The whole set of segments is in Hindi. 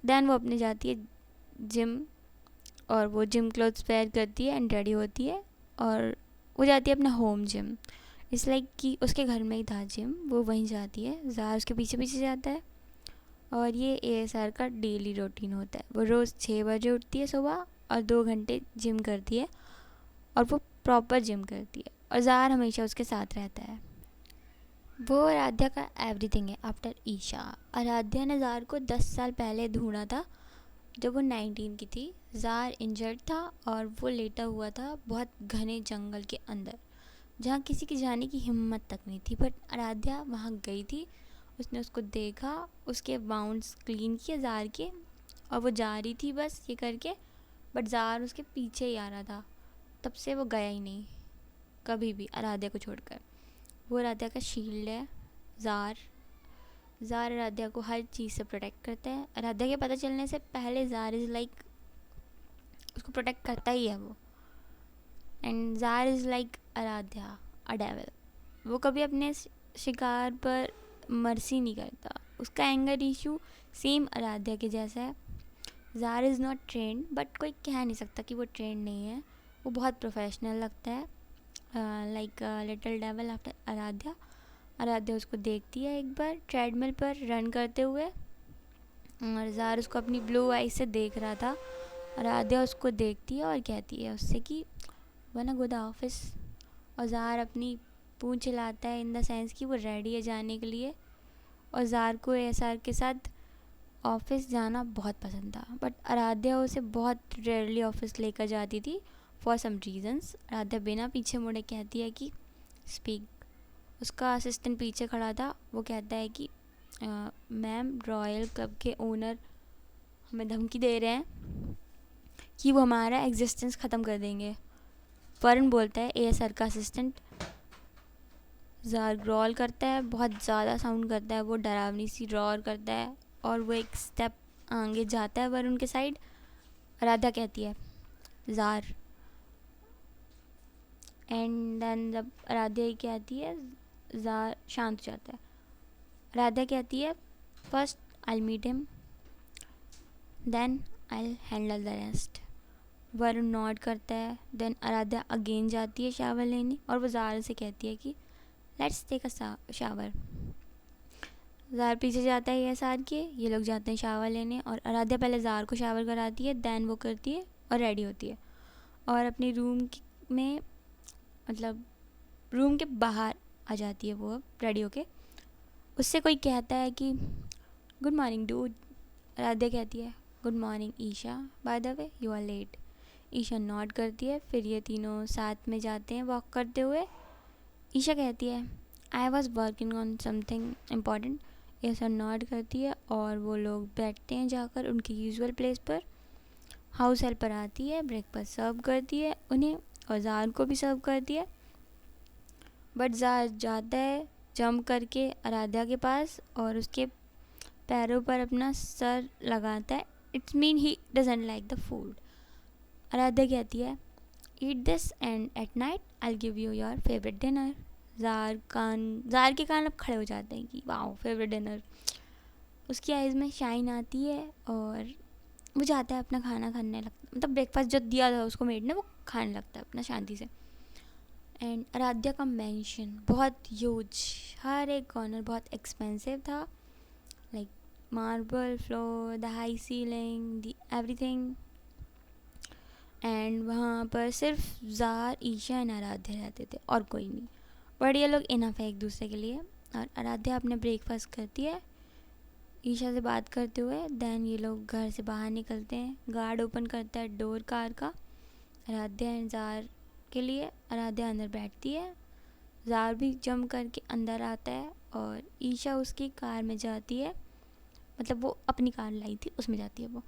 देन वो अपने जाती है जिम, और वो जिम क्लोथ्स वेयर करती है एंड रेडी होती है, और वो जाती है अपना होम जिम। इट्स लाइक कि उसके घर में ही था जिम, वो वहीं जाती है, ज़ार उसके पीछे पीछे जाता है। और ये एएसआर का डेली रूटीन होता है। वो रोज़ 6 बजे उठती है सुबह और 2 घंटे जिम करती है, और वो प्रॉपर जिम करती है, और ज़ार हमेशा उसके साथ रहता है। वो आराध्या का एवरीथिंग है आफ्टर ईशा। आराध्या ने ज़ार को 10 साल पहले ढूंढा था, जब वो 19 की थी। ज़ार इंजर्ड था और वो लेटा हुआ था बहुत घने जंगल के अंदर, जहाँ किसी की जाने की हिम्मत तक नहीं थी। बट आराध्या वहाँ गई थी, उसने उसको देखा, उसके बाउंड्स क्लीन किए ज़ार के, और वो जा रही थी बस ये करके, बट ज़ार उसके पीछे ही आ रहा था। तब से वो गया ही नहीं कभी भी आराध्या को छोड़कर। वो आराध्या का शील्ड है। ज़ार ज़ार आराध्या को हर चीज़ से प्रोटेक्ट करता है। आराध्या के पता चलने से पहले ज़ार इज़ लाइक उसको प्रोटेक्ट करता ही है वो। And Zar is like Aaradhya a devil. वो कभी अपने शिकार पर मर्सी नहीं करता। उसका एंगर इशू सेम आराध्या के जैसा है। ज़ार इज़ नॉट ट्रेंड, बट कोई कह नहीं सकता कि वो ट्रेंड नहीं है। वो बहुत प्रोफेशनल लगता है, like little devil after Aaradhya. Aaradhya उसको देखती है एक बार ट्रेडमिल पर रन करते हुए, और ज़ार उसको अपनी ब्लू आई से देख रहा था। आराध्या उसको देखती है और कहती है उससे कि वन गो द ऑफिस। और ज़ार अपनी पूंछ हिलाता है इन द सेंस कि वो रेडी है जाने के लिए। और ज़ार को एएसआर के साथ ऑफिस जाना बहुत पसंद था, बट आराध्या उसे बहुत रेयरली ऑफिस लेकर जाती थी फॉर सम रीजंस। आराध्या बिना पीछे मुड़े कहती है कि स्पीक। उसका असिस्टेंट पीछे खड़ा था, वो कहता है कि मैम, रॉयल क्लब के ओनर हमें धमकी दे रहे हैं कि वो हमारा एग्जिस्टेंस ख़त्म कर देंगे। वरुण बोलता है, एएसआर का असिस्टेंट। ज़ार ग्रॉल करता है, बहुत ज़्यादा साउंड करता है, वो डरावनी सी रॉर करता है, और वो एक स्टेप आगे जाता है वरुण के साइड। आराध्या कहती है ज़ार, एंड देन जब आराध्या ही कहती है, ज़ार शांत हो जाता है। आराध्या कहती है first I meet him, then I handle the rest. Varun nod करता है। देन आराध्या अगेन जाती है शावर लेने, और वो ज़ार से कहती है कि लेट्स टेक अ शावर। ज़ार पीछे जाता है एएसआर के, ये लोग जाते हैं शावर लेने, और आराध्या पहले ज़ार को शावर कराती है, देन वो करती है और रेडी होती है, और अपनी रूम में, मतलब रूम के बाहर आ जाती है वो अब रेडी होके। उससे कोई कहता है कि गुड मॉर्निंग डूड। आराध्या कहती है good morning Isha, by the way you are late. Isha nod करती है, फिर ये तीनों साथ में जाते हैं वॉक करते हुए। ईशा कहती है I was working on something important. Isha nod करती है, और वो लोग बैठते हैं जाकर उनकी यूजुअल प्लेस पर। हाउस हेल्पर आती है, ब्रेकफास्ट सर्व करती है उन्हें, और ज़ार को भी सर्व करती है। बट ज़ार जाता है जंप करके आराध्या के पास, और उसके पैरों पर अपना सर लगाता है। It's mean he doesn't like the food. Aaradhya कहती है eat this and at night I give you your favourite dinner. ज़ार के कान अब खड़े हो जाते हैं कि वाओ फेवरेट डिनर। उसकी आइज़ में शाइन आती है, और वो जाता है अपना खाना खाने लगता, मतलब ब्रेकफास्ट जो दिया था उसको मेड ने, वो खाने लगता है अपना शांति से। एंड आराध्या का मेंशन बहुत ह्यूज, हर एक कॉर्नर बहुत एक्सपेंसिव था, like marble floor, the high ceiling, the everything. And वहाँ पर सिर्फ ज़ार, ईशा एंड आराध्या रहते थे और कोई नहीं, बट ये लोग इनफ है एक दूसरे के लिए। और आराध्या अपने ब्रेकफास्ट करती है ईशा से बात करते हुए। देन ये लोग घर से बाहर निकलते हैं, गार्ड ओपन करता है डोर कार का आराध्या एंड ज़ार के लिए। आराध्या अंदर बैठती है, ज़ार भी जंप करके अंदर आता है, और ईशा उसकी कार में जाती है, मतलब वो अपनी कार लाई थी उसमें जाती है वो।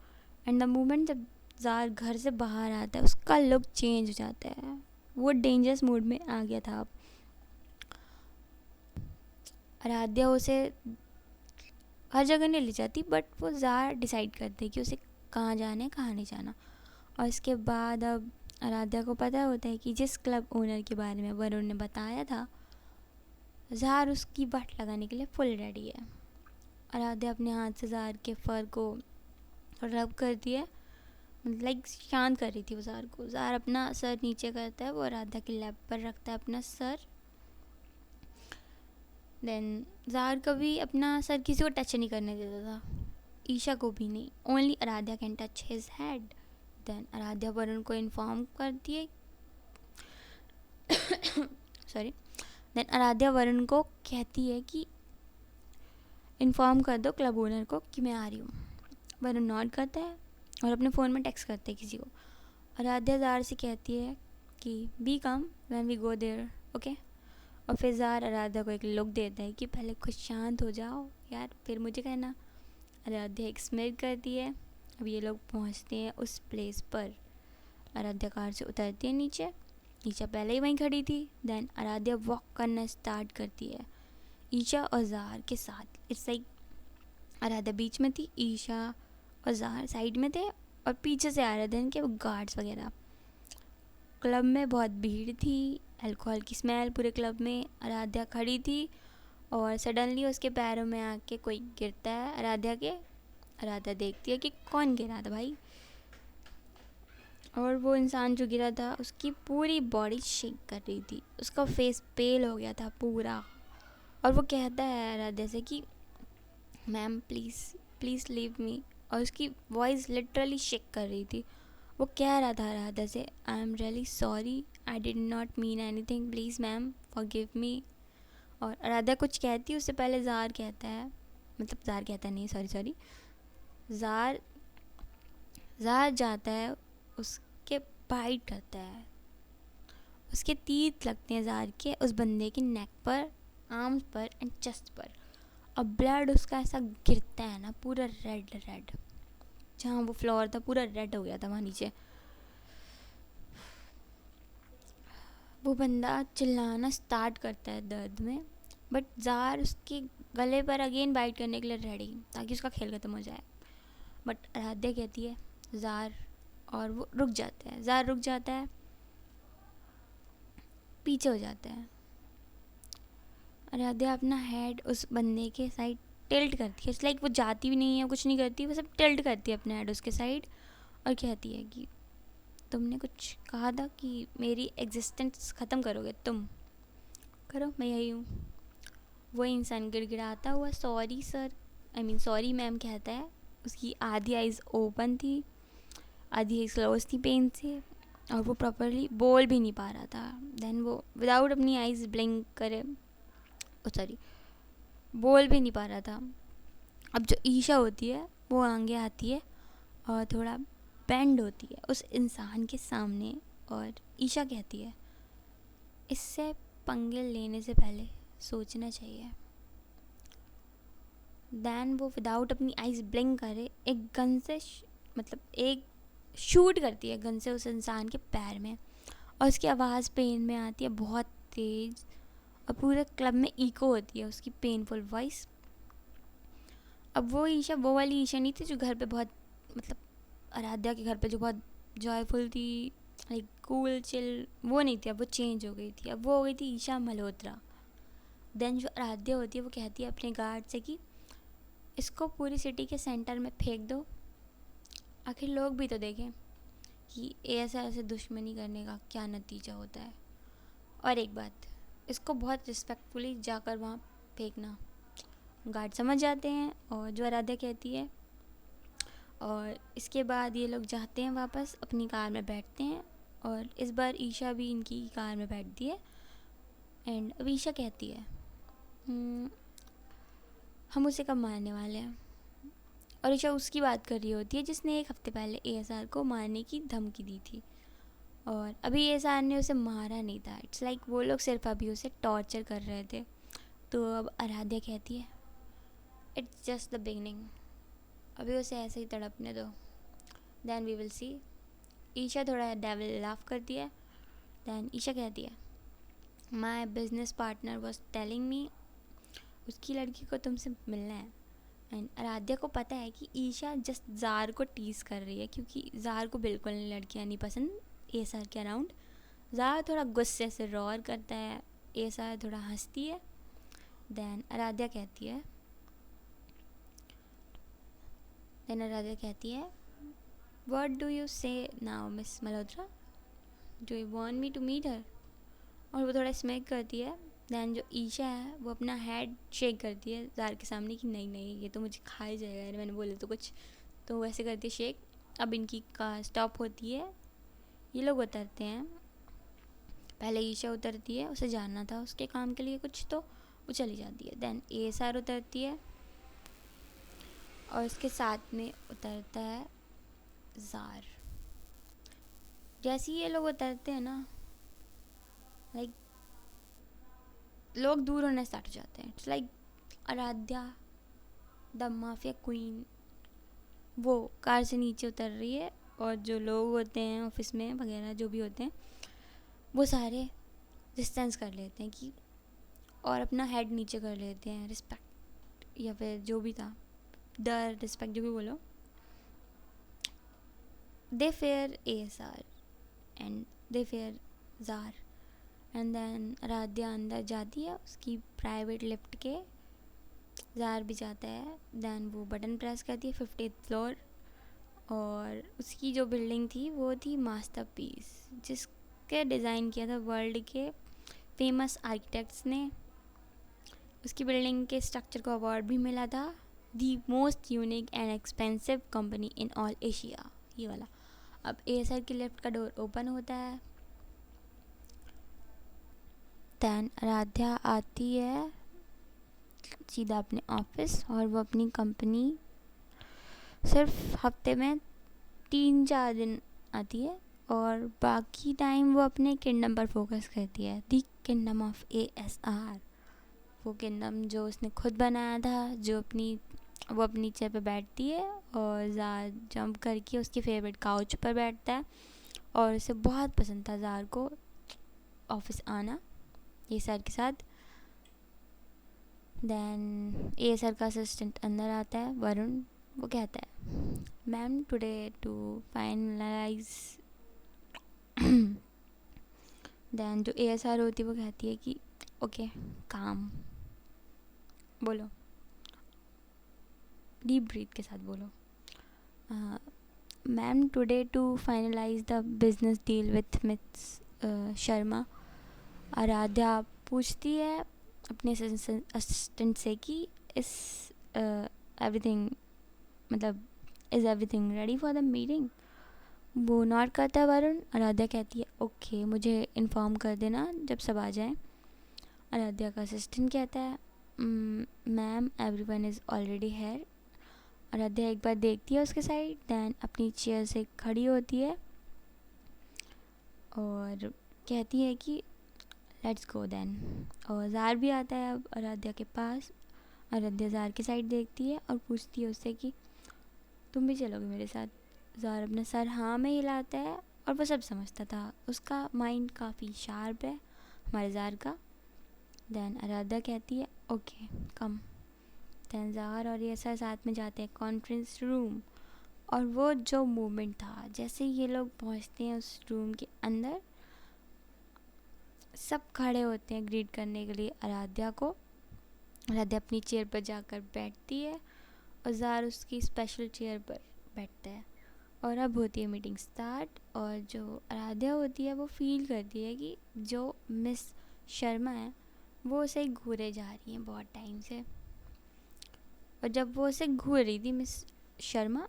एंड द मोमेंट जब ज़ार घर से बाहर आता है, उसका लुक चेंज हो जाता है, वो डेंजरस मूड में आ गया था अब। आराध्या उसे हर जगह नहीं ले जाती, बट वो ज़ार डिसाइड करते हैं कि उसे कहाँ जाना है कहाँ नहीं जाना। और इसके बाद अब आराध्या को पता होता है कि जिस क्लब ओनर के बारे में वरुण ने बताया था, ज़ार उसकी बाट लगाने के लिए फुल रेडी है। आराध्या अपने हाथ से ज़ार के फर को और रब करती है, लाइक शांत कर रही थी वो जार को। जार अपना सर नीचे करता है, वो आराध्या के लैप पर रखता है अपना सर। देन जार कभी अपना सर किसी को टच नहीं करने देता था, ईशा को भी नहीं, only Aaradhya can touch his head. Then Aaradhya Varun को इन्फॉर्म करती है सॉरी देन आराध्या वरुण को कहती है कि इन्फॉर्म कर दो क्लब ओनर को कि मैं आ रही हूँ। वरुण नॉट करता है और अपने फ़ोन में टेक्स्ट करते है किसी को। आराध्या जार से कहती है कि be calm when we go there, okay. और फिर जार आराध्या को एक लुक देता है कि पहले खुद शांत हो जाओ यार, फिर मुझे कहना। आराध्या एक स्मिल करती है। अब ये लोग पहुँचते हैं उस प्लेस पर। आराध्या कार से उतरती है नीचे, ईशा पहले ही वहीं खड़ी थी। देन आराध्या वॉक करना स्टार्ट करती है ईशा और जार के साथ। इट्स लाइक आराध्या बीच में थी, ईशा और जार साइड में थे और पीछे से आ रहे थे इनके गार्ड्स वगैरह। क्लब में बहुत भीड़ थी, अल्कोहल की स्मेल पूरे क्लब में। आराध्या खड़ी थी और सडनली उसके पैरों में आके कोई गिरता है आराध्या के। आराध्या देखती है कि कौन गिरा था भाई, और वो इंसान जो गिरा था उसकी पूरी बॉडी शेक कर रही थी, उसका फेस पेल हो गया था पूरा। और वो कहता है आराध्या से कि ma'am please please leave me, और उसकी वॉइस लिटरली शेक कर रही थी। वो कह रहा था आराध्या से, I am really sorry, I did not mean anything, please ma'am forgive me. और आराध्या कुछ कहती है उससे पहले जार कहता है, मतलब जार कहता नहीं, सॉरी जार जार जाता है उसके बाइट करता है, उसके तीत लगते हैं जार के उस बंदे के नेक पर, आर्म्स पर एंड चेस्ट पर। और ब्लड उसका ऐसा गिरता है ना पूरा रेड रेड, जहाँ वो फ्लोर था पूरा रेड हो गया था वहाँ नीचे। वो बंदा चिल्लाना स्टार्ट करता है दर्द में, बट जार उसके गले पर अगेन बाइट करने के लिए रेडी, ताकि उसका खेल खत्म हो जाए। बट आराध्या कहती है जार, और वो रुक जाता है, जार रुक जाता है, पीछे हो जाता है। आराध्या अपना हेड उस बंदे के साइड टिल्ट करती है। इट्स लाइक वो जाती भी नहीं है, कुछ नहीं करती, वो सब टिल्ट करती है अपना हेड उसके साइड और कहती है कि तुमने कुछ कहा था कि मेरी एग्जिस्टेंस ख़त्म करोगे, तुम करो, मैं यही हूँ। वो इंसान गिड़गिड़ाता हुआ sorry sir, I mean sorry ma'am कहता है। उसकी आधी आइज़ ओपन थी, आधी आइज़ क्लोज थी पेन से, और वो प्रॉपरली बोल भी नहीं पा रहा था। देन वो विदाउट अपनी आइज़ ब्लिंक करे, बोल भी नहीं पा रहा था। अब जो ईशा होती है वो आगे आती है और थोड़ा बेंड होती है उस इंसान के सामने, और ईशा कहती है इससे पंगे लेने से पहले सोचना चाहिए। दैन वो विदाउट अपनी आइज़ ब्लिंक करे एक गन से मतलब एक शूट करती है गन से उस इंसान के पैर में, और उसकी आवाज़ पेन में आती है बहुत तेज़, और पूरे क्लब में इको होती है उसकी पेनफुल वॉइस। अब वो ईशा वो वाली ईशा नहीं थी जो घर पे बहुत, मतलब आराध्या के घर पे जो बहुत जॉयफुल थी, लाइक कूल चिल, वो नहीं थी। अब वो चेंज हो गई थी, अब वो हो गई थी ईशा मल्होत्रा। देन जो आराध्या होती है वो कहती है अपने गार्ड से कि इसको पूरी सिटी के सेंटर में फेंक दो, आखिर लोग भी तो देखें कि ऐसे दुश्मनी करने का क्या नतीजा होता है। और एक बात, इसको बहुत रिस्पेक्टफुली जाकर वहाँ फेंकना। गार्ड समझ जाते हैं और जो आराध्या कहती है, और इसके बाद ये लोग जाते हैं वापस अपनी कार में बैठते हैं, और इस बार ईशा भी इनकी कार में बैठती है। एंड अब ईशा कहती है हम उसे कब मारने वाले हैं, और ईशा उसकी बात कर रही होती है जिसने एक हफ्ते पहले एएसआर को मारने की धमकी दी थी, और अभी एएसआर ने उसे मारा नहीं था। इट्स लाइक वो लोग सिर्फ अभी उसे टॉर्चर कर रहे थे। तो अब आराध्या कहती है इट्स जस्ट द बिगनिंग, अभी उसे ऐसे ही तड़पने दो, then we will see. Isha थोड़ा डेविल लाफ करती है। देन ईशा कहती है my business partner was telling me, उसकी लड़की को तुमसे मिलना है। एंड आराध्या को पता है कि ईशा जस्ट जार को टीज़ कर रही है, क्योंकि जार को बिल्कुल लड़कियाँ नहीं पसंद एएसआर के अराउंड। जार थोड़ा गुस्से से रोर करता है, एएसआर थोड़ा हंसती है। देन आराध्या कहती है देन आराध्या कहती है, what do you say now miss Malhotra, do you want me to meet her? और वो थोड़ा स्मैक करती है। दैन जो ईशा है वो अपना हेड शेक करती है जार के सामने कि नहीं नहीं ये तो मुझे खा ही जाएगा यार, मैंने बोले तो कुछ। तो वो ऐसे करती है शेक। अब इनकी कार स्टॉप होती है, ये लोग उतरते हैं। पहले ईशा उतरती है, उसे जानना था उसके काम के लिए कुछ, तो वो चली जाती है। दैन ASR उतरती है और उसके साथ में उतरता है जार। जैसे ही ये लोग उतरते हैं ना, लाइक लोग दूर होने स्टार्ट हो जाते हैं। It's like Aaradhya the mafia queen वो कार से नीचे उतर रही है, और जो लोग होते हैं ऑफिस में वगैरह जो भी होते हैं वो सारे डिस्टेंस कर लेते हैं कि, और अपना हेड नीचे कर लेते हैं, रिस्पेक्ट या फिर जो भी था, डर रिस्पेक्ट जो भी बोलो। They fear ASR and they fear जार। एंड देन आराध्या अंदर जाती है उसकी प्राइवेट लिफ्ट के, जार भी जाता है। दैन वो बटन प्रेस करती है 50th फ्लोर, और उसकी जो बिल्डिंग थी वो थी मास्टरपीस, जिसके डिज़ाइन किया था वर्ल्ड के फेमस आर्किटेक्ट्स ने। उसकी बिल्डिंग के स्ट्रक्चर को अवार्ड भी मिला था, the most unique and expensive company in all Asia, ये वाला। अब ASR की लिफ्ट का डोर ओपन होता है। दैन आराध्या आती है सीधा अपने ऑफिस, और वो अपनी कंपनी सिर्फ हफ्ते में 3-4 दिन आती है, और बाकी टाइम वो अपने किंगडम पर फोकस करती है, दी किंगडम ऑफ ASR। वो किंगडम जो उसने खुद बनाया था, वो अपनी चेयर पर बैठती है और जार जंप करके उसकी फेवरेट काउच पर बैठता है, और उसे बहुत पसंद था जार को ऑफिस आना ASR के साथ। दैन ASR का असिस्टेंट अंदर आता है, वरुण। वो कहता है, ma'am today to finalise. Then जो ASR होती है वो कहती है कि ओके काम, बोलो, डीप ब्रीथ के साथ बोलो। Ma'am today to finalise the business deal with miss Sharma. Aaradhya पूछती है अपने असिस्टेंट से कि इस एवरीथिंग मतलब is everything ready for the meeting. वो नॉट करता है वरुण। आराध्या कहती है ओके, मुझे इन्फॉर्म कर देना जब सब आ जाएं। आराध्या का असिस्टेंट कहता है ma'am everyone is already here. Aaradhya एक बार देखती है उसके साइड, दैन अपनी चेयर से खड़ी होती है और कहती है कि लेट्स गो दैन। और जार भी आता है अब आराध्या के पास। आराध्या जार की साइड देखती है और पूछती है उससे कि तुम भी चलोगे मेरे साथ। जार अपना सर हाँ में हिलाता है, और वो सब समझता था, उसका माइंड काफ़ी शार्प है हमारे जार का। दैन आराध्या कहती है ओके कम। दैन जार और ये सर साथ में जाते हैं कॉन्फ्रेंस रूम, और वो जो मोमेंट था, जैसे ये लोग पहुंचते हैं उस रूम के अंदर, सब खड़े होते हैं ग्रीट करने के लिए आराध्या को। आराध्या अपनी चेयर पर जाकर बैठती है और जार उसकी स्पेशल चेयर पर बैठता है, और अब होती है मीटिंग स्टार्ट। और जो आराध्या होती है वो फील करती है कि जो मिस शर्मा है वो उसे घूरे जा रही हैं बहुत टाइम से, और जब वो उसे घूर रही थी मिस शर्मा,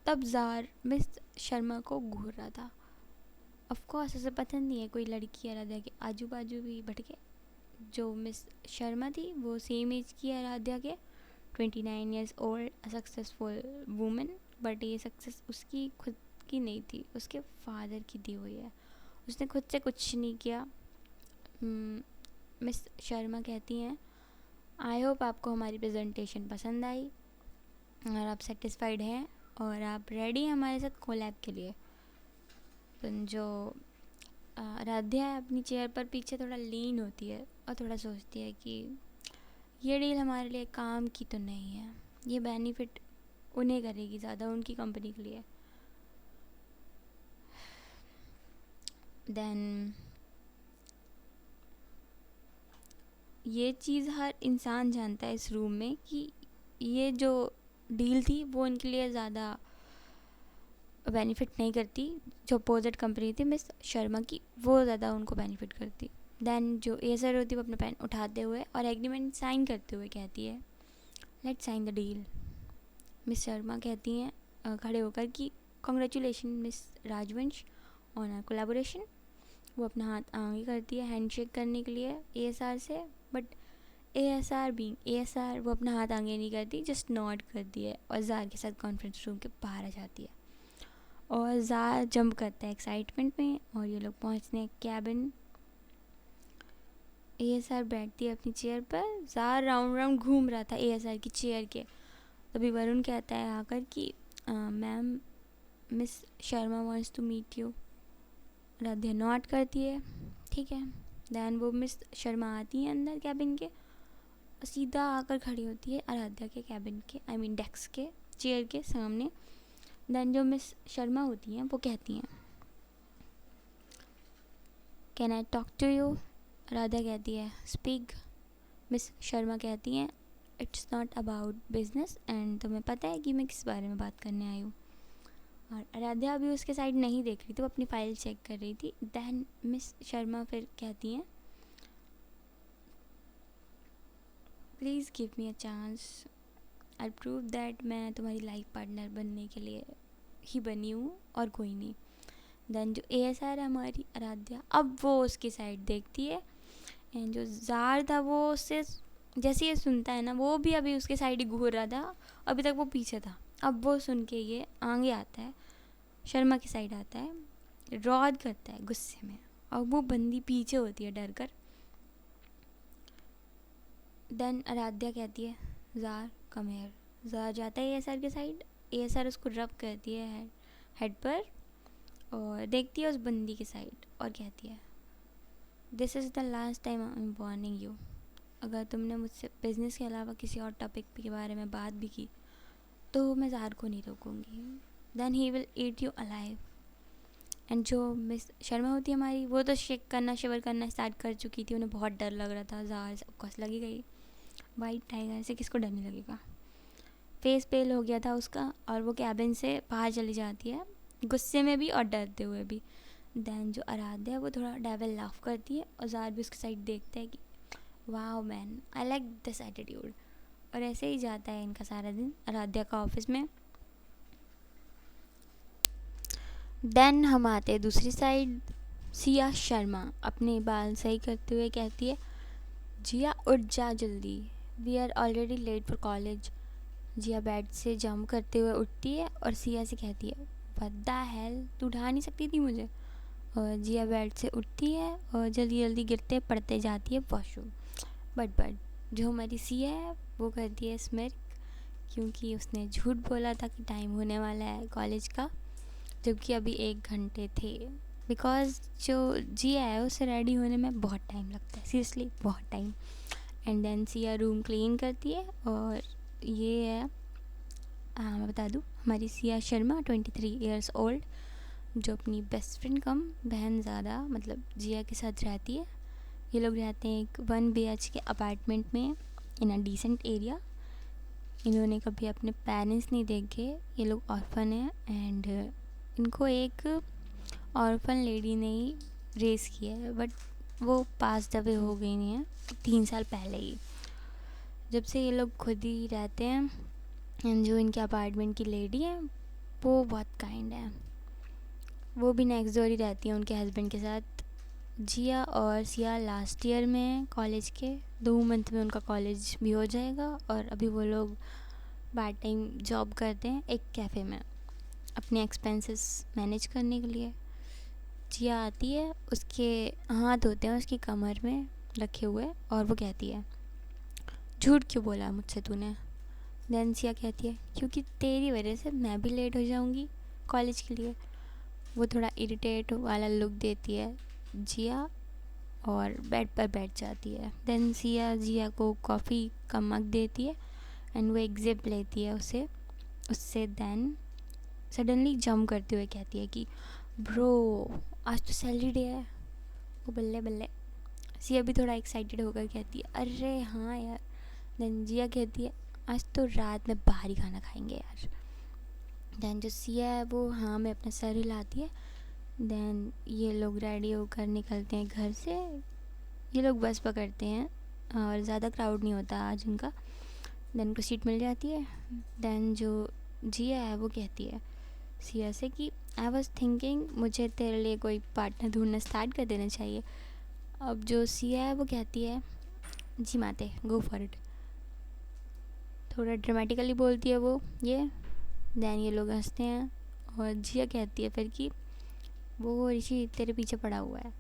तब जार मिस शर्मा को घूर रहा था। ऑफ कोर्स उसे पसंद नहीं है कोई लड़की आराध्या के आजू बाजू भी भटके। जो मिस शर्मा थी वो सेम एज की आराध्या के, 29 years old, successful women. But ये सक्सेस उसकी खुद की नहीं थी, उसके फादर की दी हुई है, उसने खुद से कुछ नहीं किया। मिस शर्मा कहती हैं आई होप आपको हमारी प्रेजेंटेशन पसंद आई और आप सेटिस्फाइड हैं और आप रेडी हैं हमारे साथ कोलैब के लिए। तो जो आराध्या है अपनी चेयर पर पीछे थोड़ा लीन होती है और थोड़ा सोचती है कि ये डील हमारे लिए काम की तो नहीं है, ये बेनिफिट उन्हें करेगी ज़्यादा, उनकी कंपनी के लिए। देन ये चीज़ हर इंसान जानता है इस रूम में कि ये जो डील थी वो उनके लिए ज़्यादा बेनिफिट नहीं करती। जो अपोजिट कंपनी थी मिस शर्मा की, वो ज़्यादा उनको बेनिफिट करती। देन जो एसर होती है वो अपना पेन उठाते हुए और एग्रीमेंट साइन करते हुए कहती है, let's sign the deal. Miss Sharma कहती हैं खड़े होकर कि congratulation miss Rajvansh on our collaboration. वो अपना हाथ आगे करती है हैंडशेक करने के लिए एएसआर से, बट एएसआर बीइंग एएसआर वो अपना हाथ आगे नहीं करती, जस्ट नॉड करती है और जार के साथ कॉन्फ्रेंस रूम के बाहर आ जाती है। और जार जंप करता है एक्साइटमेंट में और ये लोग पहुंचते हैं कैबिन। एएसआर बैठती है अपनी चेयर पर, जार राउंड राउंड घूम रहा था एएसआर की चेयर के। तभी वरुण कहता है आकर कि ma'am miss Sharma wants to meet you. Radhya nod करती है, ठीक है। दैन वो मिस शर्मा आती है अंदर कैबिन के और सीधा आकर खड़ी होती है आराध्या के कैबिन के आई मीन डेस्क के चेयर के सामने। दैन जो मिस शर्मा होती हैं वो कहती हैं, can I talk to you. Radha कहती है स्पीक। मिस शर्मा कहती हैं it's not about business and तुम्हें पता है कि मैं किस बारे में बात करने आई हूँ। और आराध्या अभी उसके साइड नहीं देख रही थी, वो अपनी फाइल चेक कर रही थी। दैन मिस शर्मा फिर कहती हैं please give me a chance, I prove that मैं तुम्हारी लाइफ पार्टनर बनने के लिए ही बनी हूँ और कोई नहीं। देन जो एएसआर है हमारी आराध्या, अब वो उसकी साइड देखती है एंड जो जार था वो उससे जैसे ये सुनता है ना, वो भी अभी उसके साइड ही घूर रहा था, अभी तक वो पीछे था। अब वो सुन के ये आगे आता है, शर्मा की साइड आता है, रॉड करता है गुस्से में और वो बंदी पीछे होती है डर कर। देन आराध्या कहती है जार कम हियर। जार जाता है एएसआर के साइड, एएसआर उसको रब करती है हेड पर और देखती है उस बंदी की साइड और कहती है this is the last time I am warning you. अगर तुमने मुझसे बिज़नेस के अलावा किसी और टॉपिक के बारे में बात भी की तो मैं जार को नहीं रोकूंगी। Then he will eat you alive. And जो मिस शर्मा होती है हमारी, वो तो शेक करना शिवर करना स्टार्ट कर चुकी थी, उन्हें बहुत डर लग रहा था। जार से ऑफकोर्स लगी गई, वाइट टाइगर से किसको डर नहीं लगेगा। फेस पेल हो गया था उसका और वो कैबिन से बाहर चली जाती है, गुस्से में भी और डरते हुए भी। दैन जो आराध्या है वो थोड़ा डेविल लाफ करती है और जार भी उसकी साइड देखता है कि wow man I like this attitude. और ऐसे ही जाता है इनका सारा दिन आराध्या का ऑफिस में। देन हम आते हैं दूसरी साइड, सिया शर्मा अपने बाल सही करते हुए कहती है जिया उठ जा जल्दी, we are already late for college. Jiya bed से जंप करते हुए उठती है और सिया से कहती है व्हाट द हेल, तू उठा नहीं सकती थी मुझे। और जिया बेड से उठती है और जल्दी जल्दी गिरते पड़ते जाती है वॉशरूम। बट जो हमारी सिया है वो करती है स्मिर्क, क्योंकि उसने झूठ बोला था कि टाइम होने वाला है कॉलेज का, जबकि अभी 1 घंटे थे। बिकॉज जो जिया है उसे रेडी होने में बहुत टाइम लगता है, सीरियसली बहुत time. And then Siya room clean करती है और ये है मैं बता दूँ हमारी सिया शर्मा 23 ईयर्स ओल्ड, जो अपनी बेस्ट फ्रेंड कम बहन ज़्यादा मतलब जिया के साथ रहती है। ये लोग रहते हैं एक 1 BH के अपार्टमेंट में इन अ डिसेंट एरिया। इन्होंने कभी अपने पेरेंट्स नहीं देखे, ये लोग ऑर्फन हैं एंड इनको एक ऑर्फन लेडी ने ही रेस किया है, बट वो पास अवे हो गई नहीं है 3 साल पहले ही। जब से ये लोग खुद ही रहते हैं एंड जो इनके अपार्टमेंट की लेडी है वो बहुत काइंड है, वो भी नेक्स्ट डोर ही रहती है उनके हस्बैंड के साथ। जिया और सिया लास्ट ईयर में कॉलेज के 2 मंथ में उनका कॉलेज भी हो जाएगा और अभी वो लोग पार्ट टाइम जॉब करते हैं एक कैफ़े में अपने एक्सपेंसेस मैनेज करने के लिए। जिया आती है, उसके हाथ होते हैं उसकी कमर में रखे हुए और वो कहती है झूठ क्यों बोला मुझसे तूने। देन सिया कहती है क्योंकि तेरी वजह से मैं भी लेट हो जाऊंगी कॉलेज के लिए। वो थोड़ा इरिटेट वाला लुक देती है जिया और बेड पर बैठ जाती है। देन सिया जिया को कॉफ़ी का मग देती है एंड वो एक जिप लेती है उससे। देन सडनली जंप करते हुए कहती है कि ब्रो आज तो सैलरी डे है। वो बल्ले बल्ले। सिया भी थोड़ा एक्साइटेड होकर कहती है अरे हाँ यार। देन जिया कहती है आज तो रात में बाहर ही खाना खाएंगे यार। देन जो सिया है वो हाँ में अपना सर हिलाती है। देन ये लोग रेडी होकर निकलते हैं घर से। ये लोग बस पकड़ते हैं और ज़्यादा क्राउड नहीं होता आज उनका। देन उनको सीट मिल जाती है। देन जो जिया है वो कहती है सिया से कि आई वॉज थिंकिंग मुझे तेरे लिए कोई पार्टनर ढूंढना स्टार्ट कर देना चाहिए। अब जो सिया है वो कहती है जी माते गो फॉर इट। थोड़ा ड्रामेटिकली बोलती है वो ये। देन ये लोग हंसते हैं और जिया कहती है फिर कि वो ऋषि तेरे पीछे पड़ा हुआ है,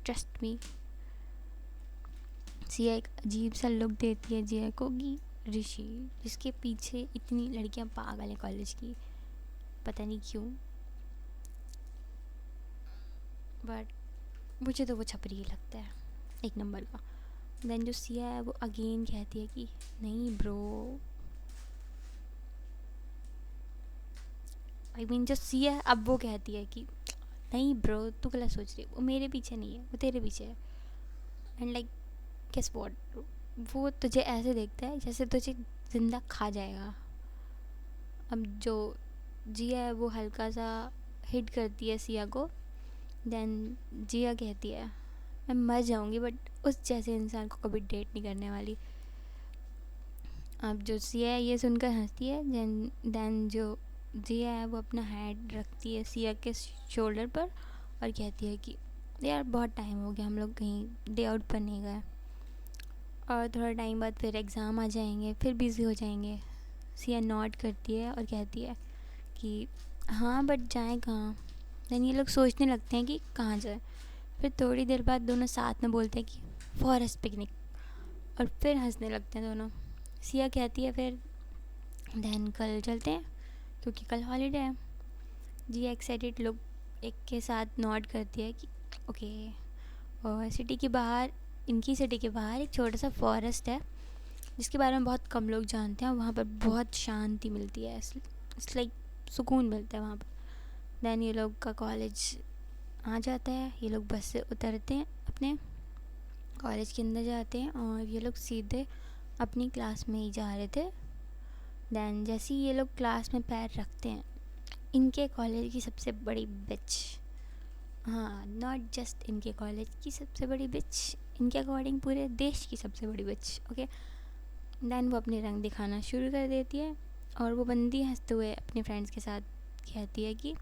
ट्रस्ट मी। सिया एक अजीब सा लुक देती है जिया को कि ऋषि जिसके पीछे इतनी लड़कियां पागल हैं कॉलेज की, पता नहीं क्यों, बट मुझे तो वो छपरी ही लगता है एक नंबर का। देन जो सिया है वो अगेन कहती है कि नहीं ब्रो, आई मीन जो सिया है अब वो कहती है कि नहीं ब्रो तू गलत सोच रही है, वो मेरे पीछे नहीं है, वो तेरे पीछे है। एंड लाइक गेस व्हाट, वो तुझे ऐसे देखता है जैसे तुझे ज़िंदा खा जाएगा। अब जो जिया है वो हल्का सा हिट करती है सिया को। देन जिया कहती है मैं मर जाऊंगी बट उस जैसे इंसान को कभी डेट नहीं करने वाली। अब जो सिया है ये सुनकर हंसती है। देन जो जिया है वो अपना हेड रखती है सिया के शोल्डर पर और कहती है कि यार बहुत टाइम हो गया हम लोग कहीं डे आउट पर नहीं गए, और थोड़ा टाइम बाद फिर एग्ज़ाम आ जाएंगे, फिर बिज़ी हो जाएंगे। सिया नॉट करती है और कहती है कि हाँ बट जाएं कहाँ। देन ये लोग सोचने लगते हैं कि कहाँ जाए। फिर थोड़ी देर बाद दोनों साथ में बोलते हैं कि फॉरेस्ट पिकनिक, और फिर हंसने लगते हैं दोनों। सिया कहती है फिर देन कल चलते हैं क्योंकि कल हॉलीडे है। जी एक्साइटेड लोग एक के साथ नॉट करती है कि ओके। और सिटी के बाहर, इनकी सिटी के बाहर एक छोटा सा फॉरेस्ट है जिसके बारे में बहुत कम लोग जानते हैं। वहाँ पर बहुत शांति मिलती है, इट्स लाइक सुकून मिलता है वहाँ पर। देन ये लोग का कॉलेज आ जाता है। ये लोग बस से उतरते हैं, अपने कॉलेज के अंदर जाते हैं और ये लोग सीधे अपनी क्लास में ही जा रहे थे। देन जैसे ही ये लोग क्लास में पैर रखते हैं, इनके कॉलेज की सबसे बड़ी बिच, हाँ नॉट जस्ट इनके कॉलेज की सबसे बड़ी बिच, इनके अकॉर्डिंग पूरे देश की सबसे बड़ी बिच, ओके। देन वो अपने रंग दिखाना शुरू कर देती है और वो बंदी हंसते हुए अपने फ्रेंड्स के साथ कहती है कि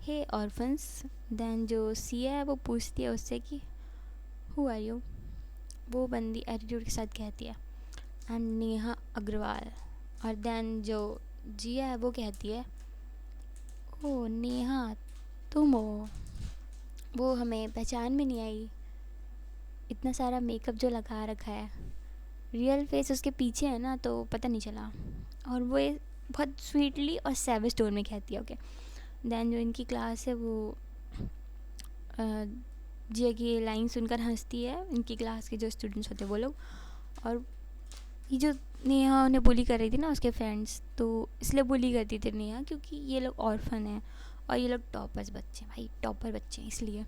हे ऑर्फन्स। देन जो सिया है वो पूछती है उससे कि हु आर यू। वो बंदी एटीट्यूड के साथ कहती है आई एम नेहा अग्रवाल। और देन जो जिया है वो कहती है ओ नेहा तुम हो, वो हमें पहचान में नहीं आई, इतना सारा मेकअप जो लगा रखा है, रियल फेस उसके पीछे है ना तो पता नहीं चला। और वो बहुत स्वीटली और सैवेज टोन में कहती है, ओके। देन जो इनकी क्लास है वो जिया की लाइन सुनकर हंसती है, इनकी क्लास के जो स्टूडेंट्स होते हैं वो लोग। और ये जो नेहा उन्हें बुली कर रही थी ना उसके फ्रेंड्स, तो इसलिए बुली करती थी नेहा क्योंकि ये लोग ऑर्फन हैं और ये लोग टॉपर्स बच्चे हैं, भाई टॉपर बच्चे हैं इसलिए।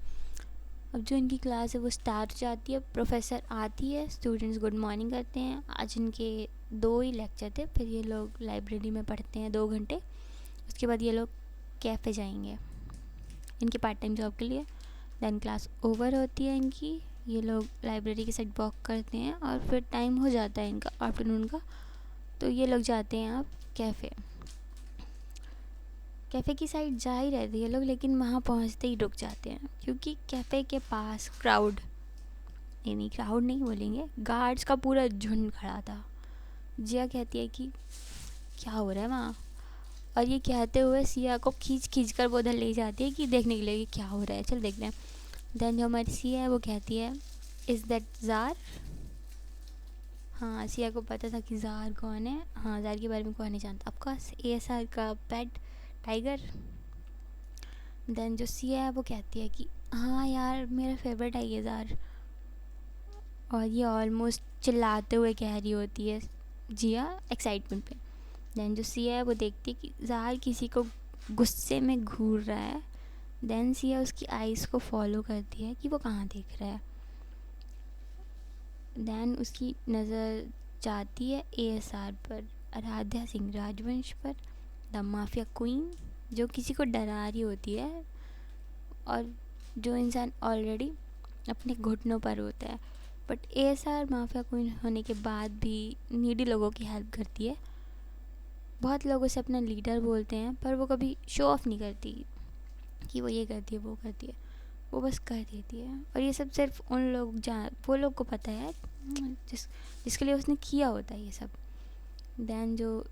अब जो इनकी क्लास है वो स्टार्ट हो जाती है, प्रोफेसर आती है, स्टूडेंट्स गुड मॉर्निंग करते हैं। आज इनके 2 ही लेक्चर थे, फिर ये लोग लाइब्रेरी में पढ़ते हैं 2 घंटे। उसके बाद ये लोग कैफ़े जाएंगे इनके पार्ट टाइम जॉब के लिए। देन क्लास ओवर होती है इनकी, ये लोग लाइब्रेरी के साइड वॉक करते हैं और फिर टाइम हो जाता है इनका आफ्टरनून का, तो ये लोग जाते हैं अब कैफ़े की साइड जा ही रहे थे ये लोग, लेकिन वहाँ पहुँचते ही रुक जाते हैं क्योंकि कैफ़े के पास क्राउड नहीं बोलेंगे, गार्ड्स का पूरा झुंड खड़ा था। जिया कहती है कि क्या हो रहा है वहाँ, और ये कहते हुए सिया को खींच कर वो उधर ले जाती है कि देखने के लिए कि क्या हो रहा है, चल देखते हैं। देन जो हमारी सिया है वो कहती है इज़ दैट ज़ार। हाँ सिया को पता था कि ज़ार कौन है, हाँ ज़ार के बारे में कौन नहीं जानता, ऑफकोर्स ASR का पेट टाइगर। देन जो सिया है वो कहती है कि हाँ यार मेरा फेवरेट है ये ज़ार, और ये ऑलमोस्ट चिल्लाते हुए कह रही होती है जिया एक्साइटमेंट पे। देन जो सिया है वो देखती है कि ज़ार किसी को गुस्से में घूर रहा है। देन सिया उसकी आइज़ को फॉलो करती है कि वो कहाँ देख रहा है। देन उसकी नज़र जाती है ASR पर, आराध्या सिंह राजवंश पर, द माफिया क्वीन, जो किसी को डरा रही होती है और जो इंसान ऑलरेडी अपने घुटनों पर होता है, बट ASR माफिया क्वीन होने के बाद भी नीडी लोगों की हेल्प करती है। बहुत लोग उसे अपना लीडर बोलते हैं, पर वो कभी शो ऑफ नहीं करती कि वो ये करती है वो करती है, वो बस कर देती है। और ये सब सिर्फ उन लोग वो लोग को पता है जिसके लिए उसने किया होता है ये सब। दैन जो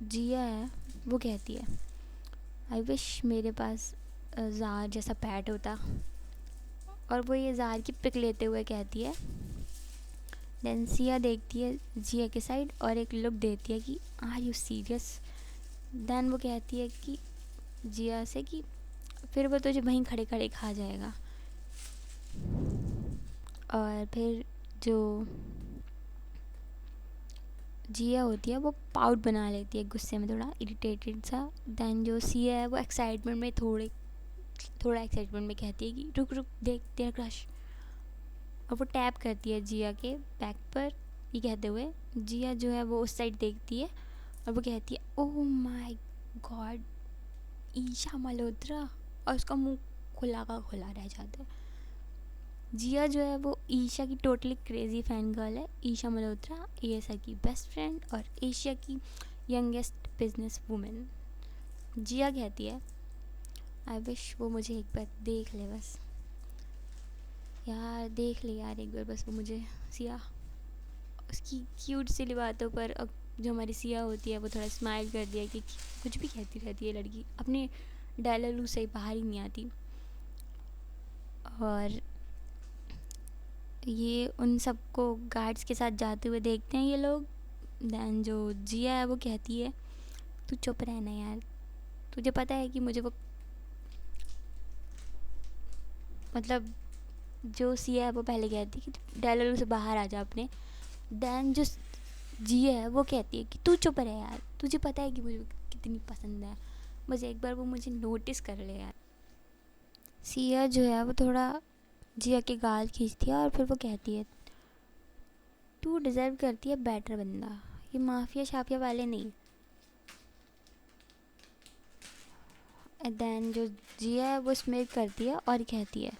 जिया है वो कहती है, आई विश मेरे पास ज़ार जैसा पैट होता, और वो ये ज़ार की पिक लेते हुए कहती है। देन सिया देखती है जिया के साइड और एक लुक देती है कि आर यू सीरियस। देन वो कहती है कि जिया से कि फिर वो तुझे वहीं खड़े खड़े खा जाएगा। और फिर जो जिया होती है वो पाउट बना लेती है गुस्से में, थोड़ा इरिटेटेड सा। देन जो सिया है वो एक्साइटमेंट में थोड़ा एक्साइटमेंट में कहती है कि रुक रुक देख तेरा क्रश, और वो टैप करती है जिया के बैक पर। ये कहते हुए जिया जो है वो उस साइड देखती है और वो कहती है oh my god Isha Malhotra, और उसका मुंह खुला का खुला रह जाता है। जिया जो है वो ईशा की टोटली क्रेज़ी फ़ैन गर्ल है। ईशा मल्होत्रा ASR की बेस्ट फ्रेंड और एशिया की यंगेस्ट बिजनेस वूमेन। जिया कहती है आई विश वो मुझे एक बार देख ले, बस यार देख ले यार एक बार बस वो मुझे। सिया उसकी क्यूट सी बातों पर अब जो हमारी सिया होती है वो थोड़ा स्माइल कर दिया कि कुछ भी कहती रहती है लड़की, अपने डायलॉग से बाहर ही नहीं आती। और ये उन सबको गार्ड्स के साथ जाते हुए देखते हैं ये लोग। दैन जो जिया है वो कहती है तू चुप रहना यार, तुझे पता है कि मुझे वो, मतलब जो सिया है वो पहले कहती है कि डायलॉग से बाहर आ जा अपने। दैन जो जिया है वो कहती है कि तू चुप रह यार, तुझे पता है कि मुझे कितनी पसंद है, बस एक बार वो मुझे नोटिस कर ले यार। सिया जो है वो थोड़ा जिया के गाल खींचती है और फिर वो कहती है तू डिज़र्व करती है बेटर बंदा, ये माफिया शाफिया वाले नहीं। एंड देन जो जिया है वो स्मेल करती है और कहती है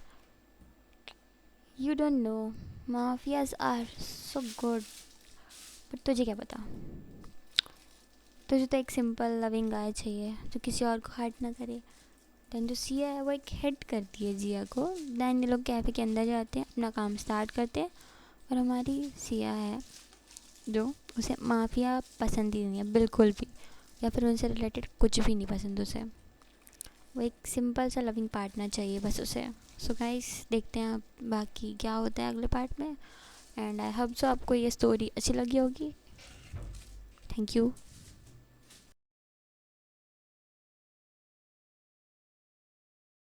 you don't know mafias are so good, but तुझे क्या पता, तुझे तो एक सिंपल लविंग गाय चाहिए जो किसी और को हर्ट ना करे। दैन जो सिया है वो एक हिट करती है जिया को। दैन ये लोग कैफ़े के अंदर जाते हैं, अपना काम स्टार्ट करते हैं, और हमारी सिया है जो उसे माफिया पसंद ही नहीं है बिल्कुल भी, या फिर उनसे रिलेटेड कुछ भी नहीं पसंद उसे, वो एक सिंपल सा लविंग पार्टनर चाहिए बस उसे। सो गाइस देखते हैं अब बाकी क्या होता है अगले पार्ट में। एंड आई होप सो आपको ये स्टोरी अच्छी लगी होगी। Thank you.